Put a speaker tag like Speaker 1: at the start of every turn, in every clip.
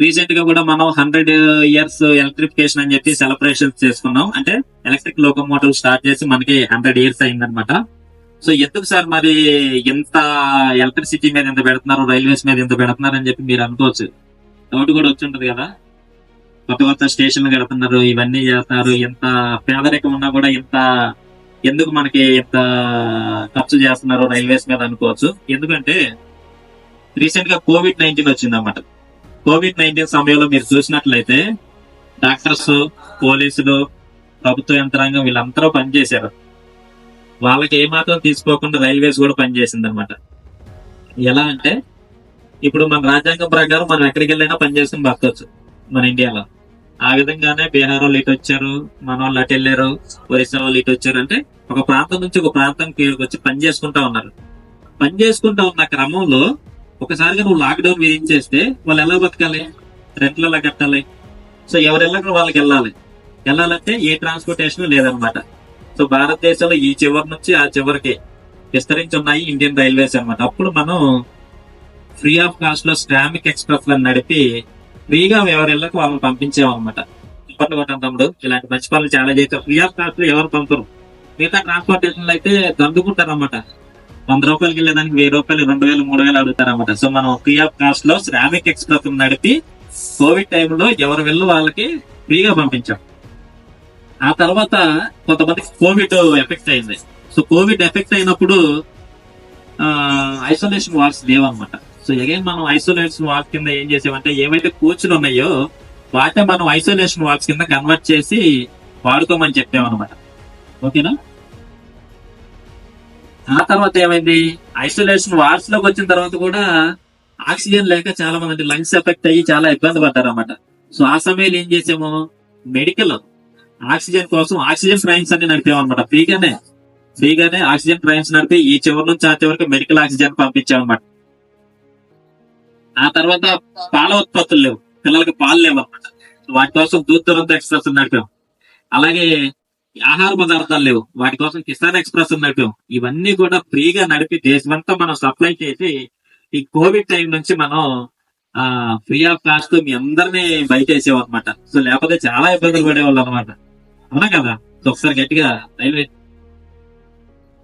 Speaker 1: Recent గా కూడా మనం 100 years ఎలక్ట్రిఫికేషన్ అని చెప్పి సెలబ్రేషన్స్ చేసుకున్నాం. అంటే ఎలక్ట్రిక్ లోకోమోటివ్ స్టార్ట్ చేసి మనకి 100 years అయిందనమాట. సో ఎందుకు సార్ మరి ఎంత ఎలక్ట్రిసిటీ మీద ఎంత పెడుతున్నారు, రైల్వేస్ మీద ఎంత పెడుతున్నారు అని చెప్పి మీరు అనుకోవచ్చు. డౌట్ కూడా వచ్చి ఉంటది కదా. కొత్త కొత్త స్టేషన్లు కడుతున్నారు, ఇవన్నీ చేస్తున్నారు. ఎంత పేదరికం ఉన్నా కూడా ఎందుకు మనకి ఎంత ఖర్చు చేస్తున్నారు రైల్వేస్ మీద అనుకోవచ్చు. ఎందుకంటే రీసెంట్ గా COVID-19 వచ్చిందన్నమాట. COVID-19 సమయంలో మీరు చూసినట్లయితే డాక్టర్స్, పోలీసులు, ప్రభుత్వ యంత్రాంగం వీళ్ళందరూ పనిచేశారు. వాళ్ళకి ఏమాత్రం తీసుకోకుండా రైల్వేస్ కూడా పనిచేసింది అనమాట. ఎలా అంటే ఇప్పుడు మన రాజ్యాంగం ప్రకారం మనం ఎక్కడికి వెళ్ళైనా పనిచేసుకుని బతకొచ్చు మన ఇండియాలో. ఆ విధంగానే బీహార్ వాళ్ళు ఇటు వచ్చారు, మన వాళ్ళు అటు వెళ్ళారు, ఒరిస్సా వాళ్ళు ఇటు వచ్చారు. అంటే ఒక ప్రాంతం నుంచి ఒక ప్రాంతంకి వచ్చి పని చేసుకుంటా ఉన్నారు. పని చేసుకుంటా ఉన్న క్రమంలో ఒకసారిగా నువ్వు లాక్డౌన్ విధించేస్తే వాళ్ళు ఎలా బతకాలి, రెంట్లు ఎలా కట్టాలి. సో ఎవరెళ్ళక వాళ్ళకి వెళ్ళాలంటే ఏ ట్రాన్స్పోర్టేషన్ లేదనమాట. సో భారతదేశంలో ఈ చివరి నుంచి ఆ చివరికి విస్తరించి ఉన్నాయి ఇండియన్ రైల్వేస్ అనమాట. అప్పుడు మనం ఫ్రీ ఆఫ్ కాస్ట్ లో శ్రామిక్ ఎక్స్ప్రెస్ లను నడిపి ఫ్రీగా ఎవరెళ్ళకు వాళ్ళని పంపించామన్నమాట. ఇప్పటి కొట్టాం తమ్ముడు, ఇలాంటి మంచి పనులు చాలా చేస్తారు. ఫ్రీ ఆఫ్ కాస్ట్ లో ఎవరు పంపరు. మిగతా ట్రాన్స్పోర్టేషన్ అయితే దండుకుంటారన్నమాట. 100 రూపాయలకి వెళ్ళేదానికి 1000 రూపాయలు, 2000, 3000 అడుగుతారన్నమాట. సో మనం ఫ్రీ ఆఫ్ కాస్ట్ లో శ్రామిక్ ఎక్స్ప్రెస్ నడిపి కోవిడ్ టైంలో ఎవరు వెళ్ళు వాళ్ళకి ఫ్రీగా పంపించాం. ఆ తర్వాత కొంతమందికి కోవిడ్ ఎఫెక్ట్ అయింది. సో కోవిడ్ ఎఫెక్ట్ అయినప్పుడు ఐసోలేషన్ వార్డ్స్ లేవన్నమాట. సో అగైన్ మనం ఐసోలేషన్ వార్డ్స్ కింద ఏం చేసామంటే ఏవైతే కోచ్లు ఉన్నాయో వాటిని మనం ఐసోలేషన్ వార్డ్స్ కింద కన్వర్ట్ చేసి వాడుకోమని చెప్పామన్నమాట. ఓకేనా. ఆ తర్వాత ఏమైంది, ఐసోలేషన్ వార్డ్స్ లోకి వచ్చిన తర్వాత కూడా ఆక్సిజన్ లేక చాలా మంది లంగ్స్ ఎఫెక్ట్ అయ్యి చాలా ఇబ్బంది పడ్డారు అన్నమాట. సో ఆ సమయంలో ఏం చేసాము, మెడికల్ ఆక్సిజన్ కోసం ఆక్సిజన్ ట్రైన్స్ అన్ని నడిపామన్నమాట. ఫ్రీగానే ఆక్సిజన్ ట్రైన్స్ నడిపి ఈ చివరి నుంచి ఆ చివరికి మెడికల్ ఆక్సిజన్ పంపించామన్నమాట. ఆ తర్వాత పాల ఉత్పత్తులు లేవు, పిల్లలకి పాలు లేవు అనమాట. వాటి కోసం దూరంత ఎక్స్ప్రెస్ నడిపాం. అలాగే ఆహార పదార్థాలు లేవు, వాటి కోసం కిసాన్ ఎక్స్ప్రెస్ నడిపాం. ఇవన్నీ కూడా ఫ్రీగా నడిపి దేశమంతా మనం సప్లై చేసి ఈ కోవిడ్ టైం నుంచి మనం ఫ్రీ ఆఫ్ కాస్ట్ మీ అందరినీ బయట వేసాం అనమాట. సో లేకపోతే చాలా ఇబ్బందులు పడేవాళ్ళు అనమాట. అవునా కదా. సో ఒకసారి గట్టిగా రైల్వే.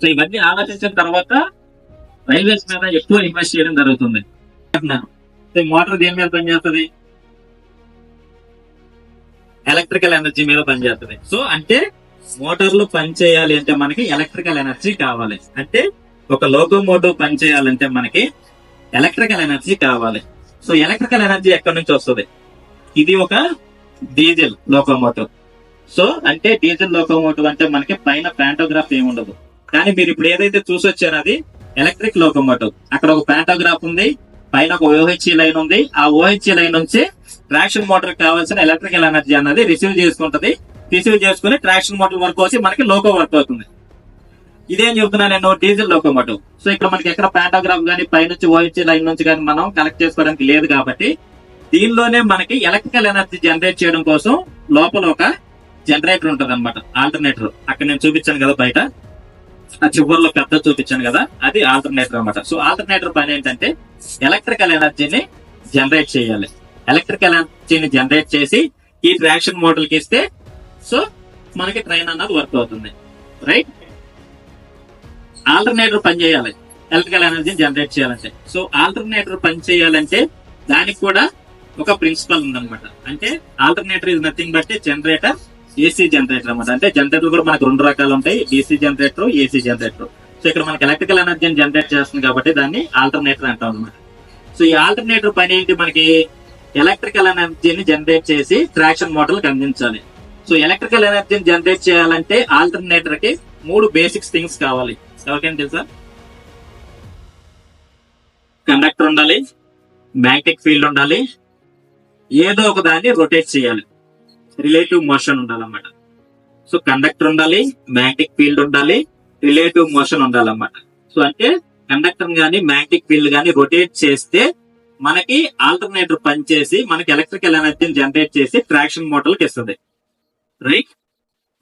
Speaker 1: సో ఇవన్నీ ఆలోచించిన తర్వాత రైల్వేస్ మీద ఎక్కువ ఇన్వెస్ట్ చేయడం జరుగుతుంది. మోటార్ దేని మీద పనిచేస్తుంది, ఎలక్ట్రికల్ ఎనర్జీ మీద పనిచేస్తుంది. సో అంటే మోటార్లు పని చేయాలి అంటే మనకి ఎలక్ట్రికల్ ఎనర్జీ కావాలి. అంటే ఒక లోకోమోటివ్ పని చేయాలంటే మనకి ఎలక్ట్రికల్ ఎనర్జీ కావాలి. సో ఎలక్ట్రికల్ ఎనర్జీ ఎక్కడి నుంచి వస్తుంది, ఇది ఒక డీజిల్ లోకోమోటివ్. సో అంటే డీజిల్ లోకోమోటివ్ అంటే మనకి పైన ప్యాంటోగ్రాఫ్ ఏమి ఉండదు. కానీ మీరు ఇప్పుడు ఏదైతే చూసి వచ్చారో అది ఎలక్ట్రిక్ లోకోమోటివ్. అక్కడ ఒక ప్యాంటోగ్రాఫ్ ఉంది, పైన ఒక OHE లైన్ ఉంది. ఆ OHE లైన్ నుంచి ట్రాక్షన్ మోటార్ కావాల్సిన ఎలక్ట్రికల్ ఎనర్జీ అన్నది రిసీవ్ చేసుకుంటది. రిసీవ్ చేసుకుని ట్రాక్షన్ మోటార్ వర్క్ వచ్చి మనకి లోకో వర్క్ అవుతుంది. ఇదేం చెప్తున్నా నేను, డీజిల్ లోకోమోటివ్. సో ఇక్కడ మనకి ఎక్కడ ప్యాంటోగ్రాఫ్ కానీ పైనుంచి OHE లైన్ నుంచి కానీ మనం కనెక్ట్ చేసుకోవడానికి లేదు. కాబట్టి దీనిలోనే మనకి ఎలక్ట్రికల్ ఎనర్జీ జనరేట్ చేయడం కోసం లోపల ఒక జనరేటర్ ఉంటది అనమాట, ఆల్టర్నేటర్. అక్కడ నేను చూపించాను కదా బయట, ఆ చివరిలో పెద్ద చూపించాను కదా, అది ఆల్టర్నేటర్ అనమాట. సో ఆల్టర్నేటర్ పని ఏంటంటే ఎలక్ట్రికల్ ఎనర్జీని జనరేట్ చేయాలి. ఎలక్ట్రికల్ ఎనర్జీని జనరేట్ చేసి ఈ ట్రాక్షన్ మోడల్ కి ఇస్తే సో మనకి ట్రైన్ అన్నది వర్క్ అవుతుంది. రైట్. ఆల్టర్నేటర్ పని చేయాలి ఎలక్ట్రికల్ ఎనర్జీని జనరేట్ చేయాలంటే. సో ఆల్టర్నేటర్ పని చేయాలంటే దానికి కూడా ఒక ప్రిన్సిపల్ ఉందన్నమాట. అంటే alternator is nothing but generator, AC generator అనమాట. అంటే జనరేటర్ కూడా మనకు 2 రకాలు ఉంటాయి, DC generator, AC generator. So ఇక్కడ మనకి ఎలక్ట్రికల్ ఎనర్జీని జనరేట్ చేస్తుంది కాబట్టి దాన్ని ఆల్టర్నేటర్ అంటాం అనమాట. సో ఈ ఆల్టర్నేటర్ పని ఏంటి, మనకి ఎలక్ట్రికల్ ఎనర్జీని జనరేట్ చేసి ట్రాక్షన్ మోటార్లకు అందించాలి. సో ఎలక్ట్రికల్ ఎనర్జీని జనరేట్ చేయాలంటే ఆల్టర్నేటర్ కి 3 బేసిక్స్ థింగ్స్ కావాలి. ఎవరికైనా తెలుసా? కండక్టర్ ఉండాలి, మ్యాగ్నెటిక్ ఫీల్డ్ ఉండాలి, ఏదో ఒక దాన్ని రొటేట్ చేయాలి, రిలేటివ్ మోషన్ ఉండాలన్నమాట. సో కండక్టర్ ఉండాలి, మ్యాగ్నెటిక్ ఫీల్డ్ ఉండాలి, రిలేటివ్ మోషన్ ఉండాలన్నమాట. సో అంటే కండక్టర్ గానీ మ్యాగ్నెటిక్ ఫీల్డ్ గానీ రొటేట్ చేస్తే మనకి ఆల్టర్నేటర్ పనిచేసి మనకి ఎలక్ట్రికల్ ఎనర్జీని జనరేట్ చేసి ట్రాక్షన్ మోటార్కి ఇస్తుంది. రైట్.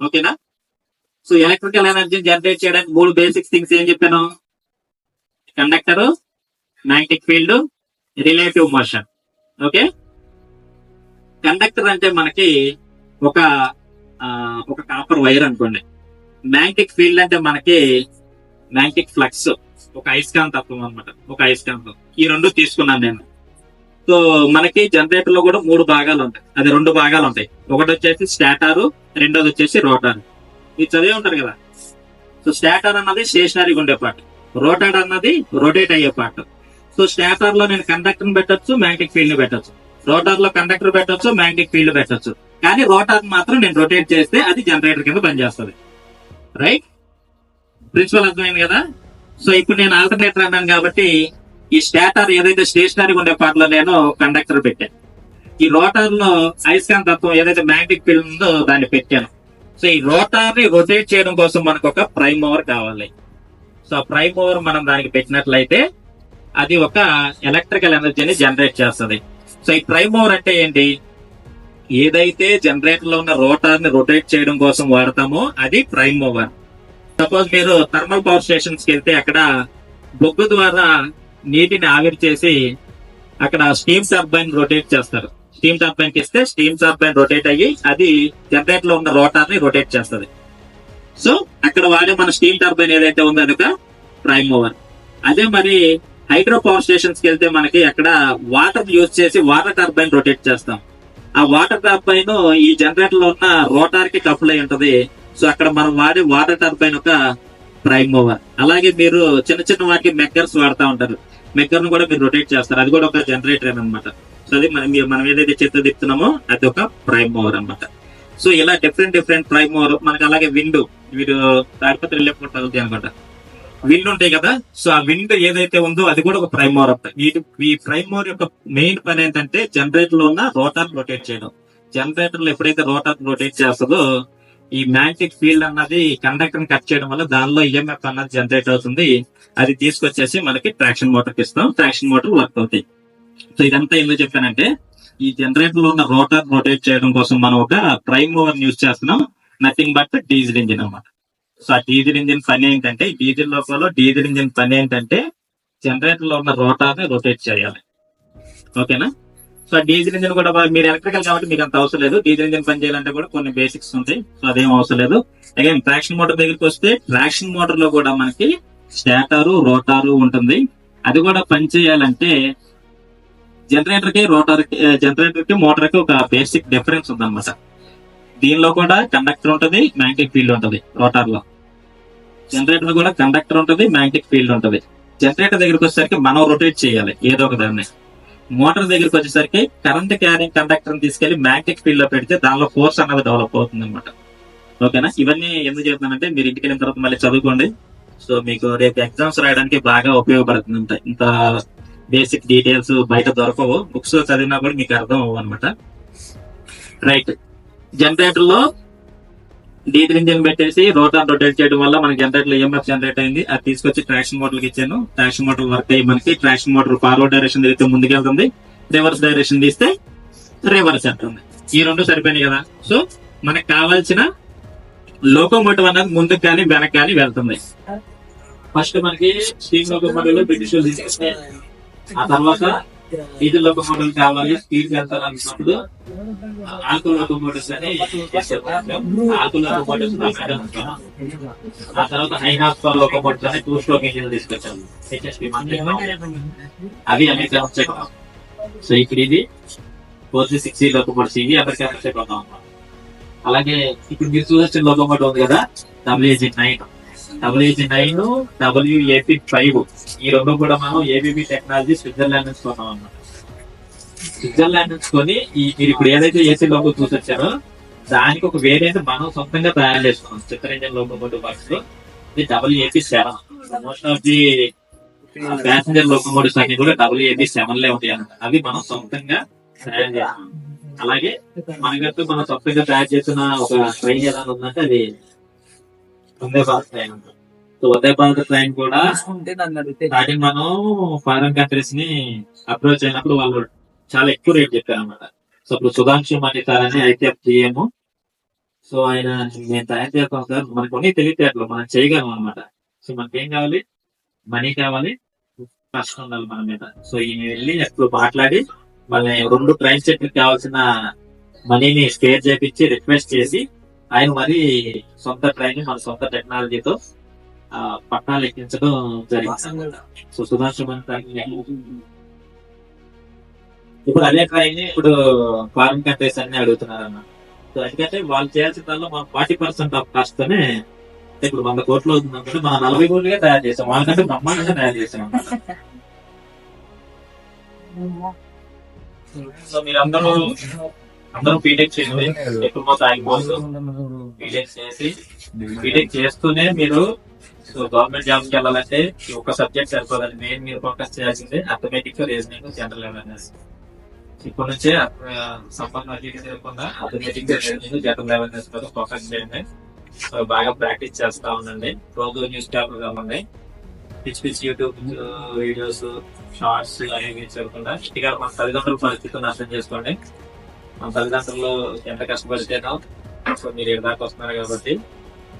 Speaker 1: ఓకేనా. సో ఎలక్ట్రికల్ ఎనర్జీని జనరేట్ చేయడానికి 3 బేసిక్ థింగ్స్ ఏం చెప్పాను, conductor, magnetic field, relative motion. Okay. Conductor అంటే మనకి ఒక ఒక కాపర్ వైర్ అనుకోండి. మ్యాగ్నెటిక్ ఫీల్డ్ అంటే మనకి మ్యాగ్నెటిక్ ఫ్లక్స్, ఒక అయస్కాంతత్వం అనమాట, ఒక అయస్కాంతం. ఈ రెండు తీసుకున్నాను నేను. సో మనకి జనరేటర్ లో కూడా 3 భాగాలు ఉంటాయి, అది 2 భాగాలు ఉంటాయి. ఒకటి వచ్చేసి స్టాటారు, రెండోది వచ్చేసి రోటార్. ఇది చదివే ఉంటారు కదా. సో స్టాటర్ అన్నది స్టేషనరీగా ఉండే పార్ట్, రోటార్ అన్నది రొటేట్ అయ్యే పార్ట్. సో స్టాటర్ లో నేను కండక్టర్ పెట్టొచ్చు, మ్యాగ్నెటిక్ ఫీల్డ్ ని పెట్టొచ్చు. రోటార్ లో కండక్టర్ పెట్టొచ్చు, మ్యాగ్నెటిక్ ఫీల్డ్ పెట్టొచ్చు. కానీ రోటార్ మాత్రం నేను రొటేట్ చేస్తే అది జనరేటర్ కింద పనిచేస్తుంది. రైట్, ప్రిన్సిపల్ అర్థమైంది కదా. సో ఇప్పుడు నేను ఆల్టర్నేటర్ అన్నాను కాబట్టి ఈ స్టాటర్ ఏదైతే స్టేషనరీగా ఉండే పార్ట్ లో నేను కండక్టర్ పెట్టాను. ఈ రోటార్ లో అయస్కాంతత్వం ఏదైతే మ్యాగ్నెటిక్ ఫీల్డ్ ఉందో దాన్ని పెట్టాను. సో ఈ రోటార్ ని రొటేట్ చేయడం కోసం మనకు ఒక ప్రైమ్ మూవర్ కావాలి. సో ఆ ప్రైమ్ మూవర్ మనం దానికి పెట్టినట్లయితే అది ఒక ఎలక్ట్రికల్ ఎనర్జీని జనరేట్ చేస్తుంది. సో ఈ ప్రైమ్ మూవర్ అంటే ఏంటి? ఏదైతే జనరేటర్ లో ఉన్న రోటార్ ని రొటేట్ చేయడం కోసం వాడతామో అది ప్రైమ్ మూవర్. సపోజ్ మీరు థర్మల్ పవర్ స్టేషన్స్ కి వెళ్తే అక్కడ బొగ్గు ద్వారా నీటిని ఆవిరి చేసి అక్కడ స్టీమ్ టర్బైన్ రొటేట్ చేస్తారు. స్టీమ్ టర్బైన్ కి ఇస్తే స్టీమ్ టర్బైన్ రొటేట్ అయ్యి అది జనరేటర్ లో ఉన్న రోటార్ ని రొటేట్ చేస్తుంది. సో అక్కడ వాడే మన స్టీమ్ టర్బైన్ ఏదైతే ఉందో అదొక ప్రైమ్ మూవర్. అదే మరి హైడ్రో పవర్ స్టేషన్స్ కి వెళ్తే మనకి అక్కడ వాటర్ యూజ్ చేసి వాటర్ టర్బైన్ రొటేట్ చేస్తాం. ఆ వాటర్ టర్బైన్ ఈ జనరేటర్ లో ఉన్న రోటార్ కి కపుల్ అయి ఉంటది. సో అక్కడ మనం వాడే వాటర్ టర్బైన్ ఒక ప్రైమ్ మూవర్. అలాగే మీరు చిన్న చిన్న వాటికి మెక్కర్స్ వాడుతూ ఉంటారు, మెక్కర్ ను కూడా మీరు రొటేట్ చేస్తారు, అది కూడా ఒక జనరేటర్ అనమాట. సో అది మనం ఏదైతే చెత్త తిప్పుతున్నామో అది ఒక ప్రైమ్ మూవర్ అనమాట. సో ఇలా డిఫరెంట్ ప్రైమ్ మూవర్ మనకి. అలాగే విండ్, మీరు తాడిపత్రి వెళ్ళేప్పుడు అనుకుంటా విండ్ ఉంటాయి కదా. సో ఆ విండ్ ఏదైతే ఉందో అది కూడా ఒక ప్రైమ్ మూవర్. ఈ ప్రైమ్ మూవర్ యొక్క మెయిన్ పని ఏంటంటే జనరేటర్ లో ఉన్న రోటార్ రొటేట్ చేయడం. జనరేటర్ లో ఎప్పుడైతే రోటార్ రొటేట్ చేస్తుందో ఈ మ్యాగ్నెటిక్ ఫీల్డ్ అన్నది కండక్టర్ ని కట్ చేయడం వల్ల దానిలో ఈఎంఎఫ్ అన్నది జనరేట్ అవుతుంది. అది తీసుకొచ్చేసి మనకి ట్రాక్షన్ మోటార్ కి ఇస్తాం, ట్రాక్షన్ మోటార్ వర్క్ అవుతాయి. సో ఇదంతా ఎందుకు చెప్పానంటే ఈ జనరేటర్ లో ఉన్న రోటార్ రొటేట్ చేయడం కోసం మనం ఒక ప్రైమ్ మూవర్ యూజ్ చేస్తున్నాం, నథింగ్ బట్ డీజిల్ ఇంజిన్ అన్నమాట. సో ఆ డీజిల్ ఇంజిన్ పని ఏంటంటే, డీజిల్ లోపల డీజిల్ ఇంజిన్ పని ఏంటంటే జనరేటర్ లో ఉన్న రోటార్ ని రొటేట్ చేయాలి. ఓకేనా. సో డీజిల్ ఇంజిన్ కూడా మీరు ఎలక్ట్రికల్ కాబట్టి మీకు అంత అవసరం లేదు. డీజిల్ ఇంజిన్ పని చేయాలంటే కూడా కొన్ని బేసిక్స్ ఉంటాయి, సో అదేం అవసరం లేదు. అగైన్ ట్రాక్షన్ మోటార్ దగ్గరికి వస్తే ట్రాక్షన్ మోటార్ లో కూడా మనకి స్టాటారు రోటారు ఉంటుంది. అది కూడా పని చేయాలంటే జనరేటర్ కి మోటార్ కి ఒక బేసిక్ డిఫరెన్స్ ఉందన్నమాట. దీనిలో కూడా కండక్టర్ ఉంటుంది, మ్యాగ్నెటిక్ ఫీల్డ్ ఉంటుంది. రోటార్ లో జనరేటర్ కూడా కండక్టర్ ఉంటుంది, మ్యాగ్నెటిక్ ఫీల్డ్ ఉంటుంది. జనరేటర్ దగ్గరికి వచ్చేసరికి మనం రొటేట్ చేయాలి ఏదో ఒక దాన్ని. మోటార్ దగ్గరికి వచ్చేసరికి కరెంట్ క్యారింగ్ కండక్టర్ తీసుకెళ్లి మ్యాగ్నెటిక్ ఫీల్డ్ లో పెడితే దానిలో ఫోర్స్ అన్నది డెవలప్ అవుతుంది అనమాట. ఓకేనా. ఇవన్నీ ఎందుకు చెప్తానంటే మీరు ఇంటికి వెళ్ళిన తర్వాత మళ్ళీ చదువుకోండి. సో మీకు రేపు ఎగ్జామ్స్ రాయడానికి బాగా ఉపయోగపడుతుంది. ఇంత బేసిక్ డీటెయిల్స్ బయట దొరకవు, బుక్స్ చదివినా కూడా మీకు అర్థం అవ్వ అనమాట. రైట్, జనరేటర్ లో డీజిల్ ఇంజిన్ పెట్టేసి రోటార్ రొటేట్ చేయడం వల్ల మనకి జనరేటర్ లో ఈఎంఎఫ్ జనరేట్ అయింది. అది తీసుకొచ్చి ట్రాక్షన్ మోటార్ కి ఇచ్చాను. ట్రాక్షన్ మోటార్ వర్క్ అయ్యి మనకి ట్రాక్షన్ మోటార్ ఫార్వర్డ్ డైరెక్షన్ తిరిగితే ముందుకెళ్తుంది, రివర్స్ డైరెక్షన్ తీస్తే రివర్స్ అంటుంది. ఈ రెండు సరిపోయినాయి కదా. సో మనకు కావాల్సిన లోకోమోటివ్ అనేది ముందుకు కానీ వెనక్కి కానీ వెళ్తుంది. ఫస్ట్ మనకి స్టీమ్ లోకోమోటివ్ లో బ్రిటిష్ తీసుకొస్తే, ఆ తర్వాత డీజిల్ లోకోమోటివ్ కావాలి, స్పీడ్ వెళ్తారు అనుకున్నప్పుడు ఆల్కో లోకోమోటివ్స్ అని ఆల్కో లోకోమోటివ్స్, ఆ తర్వాత హై హార్స్ పవర్ లోకోమోటివ్స్ అని 2 స్ట్రోక్ ఇంజిన్ తీసుకొచ్చాము. అవి అమెరికా వచ్చాయి. సో ఇప్పుడు ఇది 460 లోకోమోటివ్స్, ఇవి అమెరికా వచ్చాయి. అలాగే ఇప్పుడు మీరు చూసిన లోకోమోటివ్ ఉంది కదా, WG9, WAP5, ఈ రెండు కూడా మనం ABB టెక్నాలజీ స్విట్జర్లాండ్ నుంచి కొన్నాం అన్నమాట. స్విట్జర్లాండ్ నుంచి కొని మీరు ఇప్పుడు ఏదైతే ఏసీ లోకో చూసొచ్చారో దానికి ఒక వేరియంట్ మనం సొంతంగా తయారు చేసుకున్నాం. చిత్ర ఇంజన్ లోకోమోటివ్ వర్క్స్ లో ఇది WAP7. Most of the passenger locomotives అన్ని కూడా WAP7 లే ఉంటాయి అన్నమాట. అవి మనం సొంతంగా తయారు చేస్తాం. అలాగే మనకంటూ మనం సొంతంగా తయారు చేసిన ఒక ట్రైన్ ఎలా ఉందంటే అది వందే భారత్ ట్రైన్ ఉంటుంది. సో వందే భారత్ ట్రైన్ కూడా స్టార్టింగ్ మనం ఫారెన్ కంట్రీస్ ని అప్రోచ్ అయినప్పుడు వాళ్ళు చాలా ఎక్కువ రేట్ చెప్పారు అనమాట. సో ఇప్పుడు సుధాంశు మణికార్ అని ITF GM, సో ఆయన నేను తయారు చేస్తాం సార్, మనకు కొన్ని తెలివితేటలు మనం చేయగలం అనమాట. సో మనకేం కావాలి, మనీ కావాలి, కష్టం ఉండాలి మన మీద. సో ఈయన వెళ్ళి ఎప్పుడు మాట్లాడి మన 2 ట్రైన్ సెట్లకు కావాల్సిన మనీని స్పేర్ చేపించి రిక్వెస్ట్ చేసి ఆయన మరి సొంత ట్రైన్ మన సొంత టెక్నాలజీతో పట్టాలు ఎక్కించడం జరిగింది. సో సుధాంశు ఇప్పుడు అదే ట్రైన్ ఇప్పుడు ఫారిన్ కంట్రీస్ అన్ని అడుగుతున్నారు అన్న. సో ఎందుకంటే వాళ్ళు చేయాల్సిన దానిలో మనం 40% ఆఫ్ కాస్ట్ తోనే ఇప్పుడు 100 కోట్లు అవుతుందంటే మనం 40 కోట్లుగా తయారు చేసాం, వాళ్ళకంటే బ్రహ్మాండంగా తయారు చేసాం. సో మీరు అందరూ బీటెక్ చేయండి, ఎక్కువ ఆగిపోదు. బీటెక్ చేస్తూనే మీరు గవర్నమెంట్ జాబ్ కి వెళ్ళాలంటే ఒక సబ్జెక్ట్ సరిపోదండి. మెయిన్ మీరు ఫోకస్ చేయాల్సిందే అథమెటిక్, రీజనింగ్, జనరల్ అవేర్నెస్. ఇప్పటి నుంచే సంబంధం అది చేయకుండా అథమెటిక్, రీజనింగ్, జనరల్ అవేర్నెస్ మీద ఫోకస్ చేయండి. బాగా ప్రాక్టీస్ చేస్తా ఉండండి. రోజు న్యూస్ పేపర్ కావండి, పిచ్చి పిచ్చి యూట్యూబ్ వీడియోస్, షార్ట్స్ అవి చదవకుండా ఇక మన తల్లిదండ్రుల పరిస్థితులను అర్థం చేసుకోండి. మన తల్లిదండ్రులు ఎంత కష్టపడితేనో సో మీరు ఇక్కడ దాకా వస్తున్నారు కాబట్టి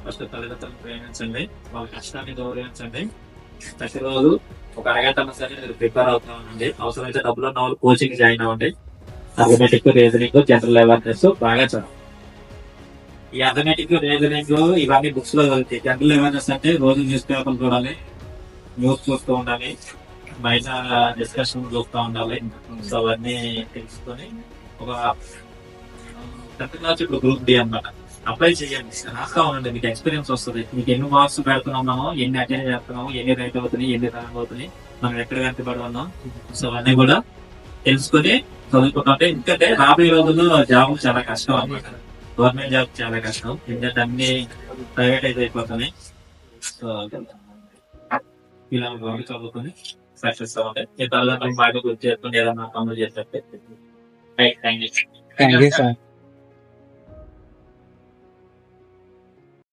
Speaker 1: ఫస్ట్ తల్లిదండ్రులను ప్రేమించండి, వాళ్ళ కష్టాన్ని గౌరవించండి. ప్రతిరోజు ఒక అరగంట సరే మీరు ప్రిపేర్ అవుతా ఉండండి. అవసరమైతే డబ్బులు ఉన్న వాళ్ళు కోచింగ్ జాయిన్ అవ్వండి. అథమెటిక్, రీజనింగ్, జనరల్ అవేర్నెస్ బాగా చదవండి. ఈ అథమెటిక్, రీజనింగ్ ఇవన్నీ బుక్స్ లో చదివితే, జనరల్ అవేర్నెస్ అంటే రోజు న్యూస్ పేపర్ చూడాలి, న్యూస్ చూస్తూ ఉండాలి, బయట డిస్కషన్ చూస్తూ ఉండాలి. సో అవన్నీ తెలుసుకొని ఒక 10th క్లాస్ ఇప్పుడు గ్రూప్ డి అన్నమాట అప్లై చేయండి, రాస్తా ఉండండి. మీకు ఎక్స్పీరియన్స్ వస్తుంది. మీకు ఎన్ని మార్క్స్ పెడుతున్నామో, ఎన్ని అటెండ్ చేస్తున్నామో, ఎన్ని రైట్ అవుతున్నాయి, ఎన్ని రాంగ్ అవుతున్నాయి, మనం ఎక్కడ వెంటబడి ఉన్నాం, సో అవన్నీ కూడా తెలుసుకొని చదువుకుంటే. ఎందుకంటే రాబోయే రోజుల్లో జాబ్ చాలా కష్టం అన్నమాట. గవర్నమెంట్ జాబ్ చాలా కష్టం, ఎందుకంటే అన్ని ప్రైవేటైజ్ అయిపోతున్నాయి. సో ఇలా చదువుకొని సక్సెస్ అవ్వండి. ఈ తల్లిదండ్రులు బాగా గుర్తు చేసుకుని ఏదైనా పనులు చేసేటట్టు. Thank you.
Speaker 2: Thank you sir.